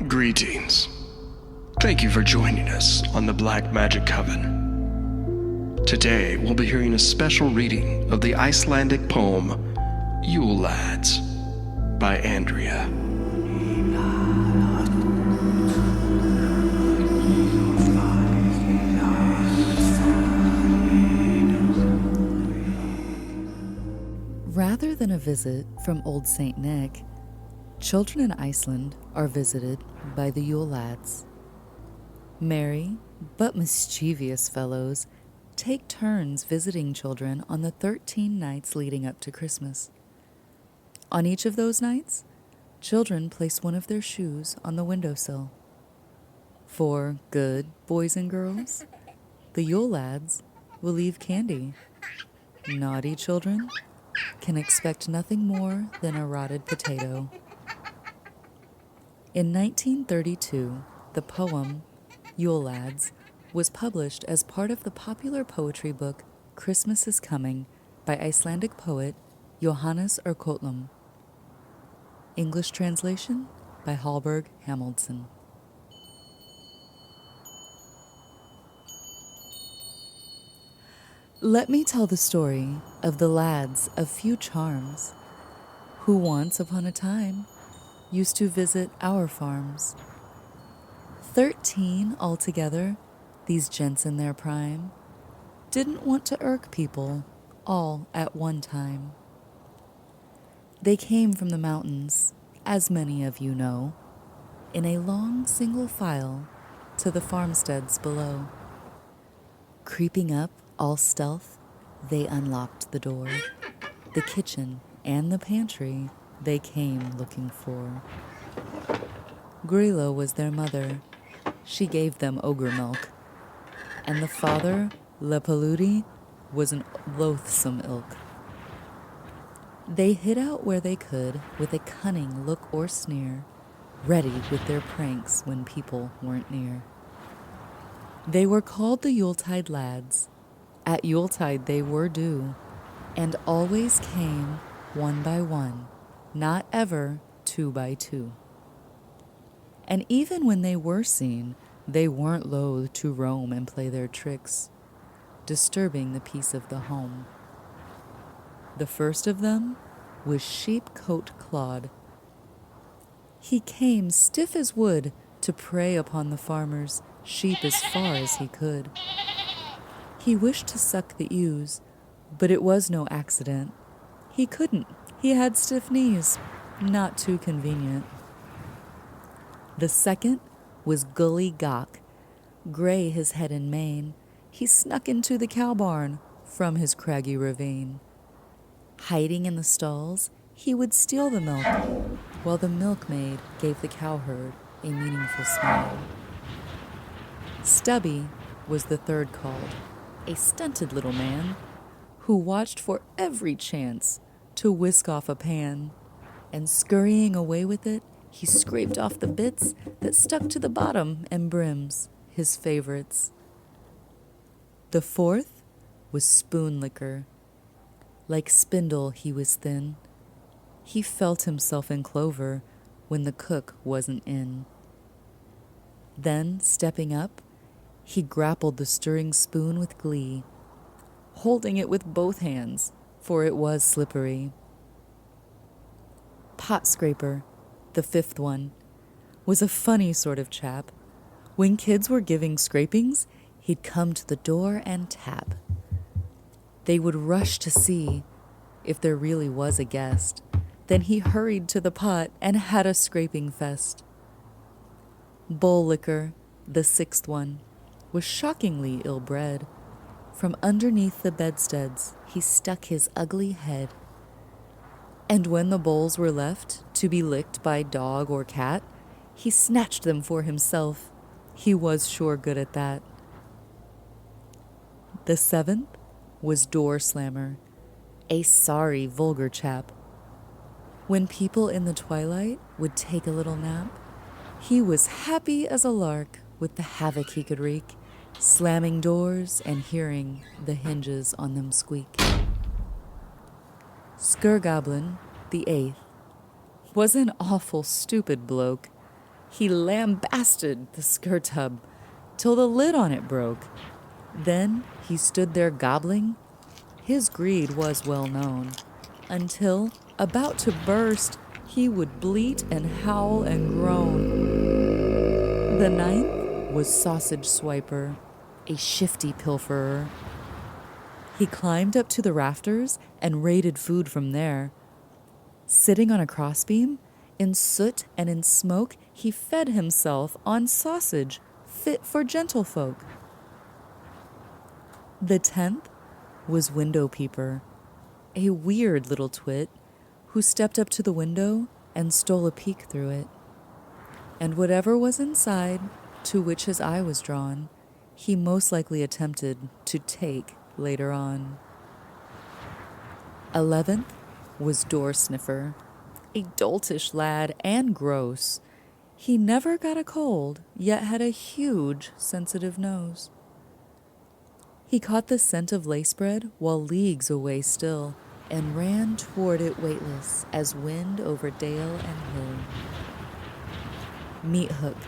Greetings. Thank you for joining us on the Black Magic Coven. Today we'll be hearing a special reading of the Icelandic poem Yule Lads by Andrea. Rather than a visit from Old Saint Nick, children in Iceland are visited by the Yule Lads. Merry but mischievous fellows take turns visiting children on the 13 nights leading up to Christmas. On each of those nights, children place one of their shoes on the windowsill. For good boys and girls, the Yule Lads will leave candy. Naughty children can expect nothing more than a rotted potato. In 1932, the poem Yule Lads was published as part of the popular poetry book Christmas is Coming by Icelandic poet Jóhannes úr Kötlum. English translation by Hallberg Hamilton. Let me tell the story of the lads of few charms, who once upon a time used to visit our farms. 13 altogether, these gents in their prime, didn't want to irk people all at one time. They came from the mountains, as many of you know, in a long single file to the farmsteads below. Creeping up all stealth, they unlocked the door. The kitchen and the pantry they came looking for. Gryla was their mother. She gave them ogre milk. And the father, Lepaludi, was an loathsome ilk. They hid out where they could with a cunning look or sneer, ready with their pranks when people weren't near. They were called the Yuletide Lads. At Yuletide they were due, and always came one by one, not ever 2 by 2. And even when they were seen, they weren't loath to roam and play their tricks, disturbing the peace of the home. The first of them was Sheepcoat Claude. He came stiff as wood to prey upon the farmer's sheep as far as he could. He wished to suck the ewes, but it was no accident. He couldn't. He had stiff knees. Not too convenient. The second was Gully Gawk. Gray his head and mane, he snuck into the cow barn from his craggy ravine. Hiding in the stalls, he would steal the milk, while the milkmaid gave the cowherd a meaningful smile. Stubby was the third called, a stunted little man who watched for every chance to whisk off a pan, and scurrying away with it, he scraped off the bits that stuck to the bottom and brims, his favorites. The fourth was Spoon Licker. Like spindle he was thin. He felt himself in clover when the cook wasn't in. Then, stepping up, he grappled the stirring spoon with glee, holding it with both hands, for it was slippery. Pot Scraper, the fifth one, was a funny sort of chap. When kids were giving scrapings, he'd come to the door and tap. They would rush to see if there really was a guest. Then he hurried to the pot and had a scraping fest. Bowl Licker, the sixth one, was shockingly ill-bred. From underneath the bedsteads he stuck his ugly head. And when the bowls were left to be licked by dog or cat, he snatched them for himself. He was sure good at that. The seventh was Door Slammer, a sorry, vulgar chap. When people in the twilight would take a little nap, he was happy as a lark with the havoc he could wreak, slamming doors and hearing the hinges on them squeak. Skurgoblin, the eighth, was an awful stupid bloke. He lambasted the skirt tub till the lid on it broke. Then he stood there gobbling. His greed was well known, until, about to burst, he would bleat and howl and groan. The ninth was Sausage Swiper, a shifty pilferer. He climbed up to the rafters and raided food from there. Sitting on a crossbeam, in soot and in smoke, he fed himself on sausage fit for gentlefolk. The 10th was Window Peeper, a weird little twit who stepped up to the window and stole a peek through it. And whatever was inside, to which his eye was drawn, he most likely attempted to take later on. 11th was Door Sniffer, a doltish lad and gross. He never got a cold, yet had a huge sensitive nose. He caught the scent of lace bread while leagues away still, and ran toward it weightless as wind over dale and hill. Meat Hook,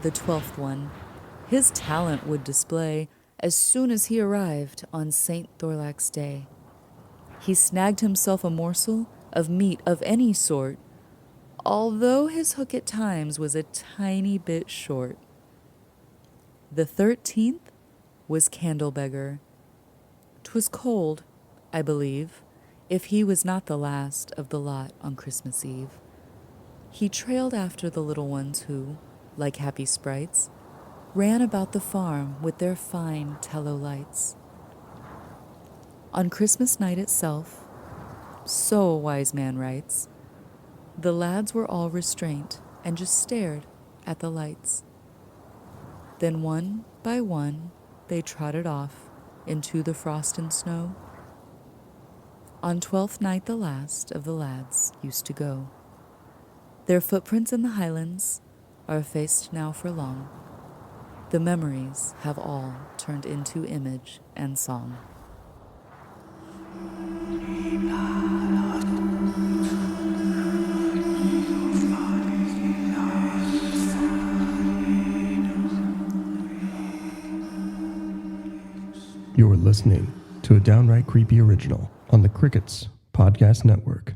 the 12th one, his talent would display as soon as he arrived on St. Thorlak's day. He snagged himself a morsel of meat of any sort, although his hook at times was a tiny bit short. The 13th was Candlebeggar. 'Twas cold, I believe, if he was not the last of the lot on Christmas Eve. He trailed after the little ones who, like happy sprites, ran about the farm with their fine tallow lights. On Christmas night itself, so a wise man writes, the lads were all restraint and just stared at the lights. Then one by one they trotted off into the frost and snow. On 12th night the last of the lads used to go. Their footprints in the highlands are effaced now for long. The memories have all turned into image and song. You're listening to a Downright Creepy original on the Crickets Podcast Network.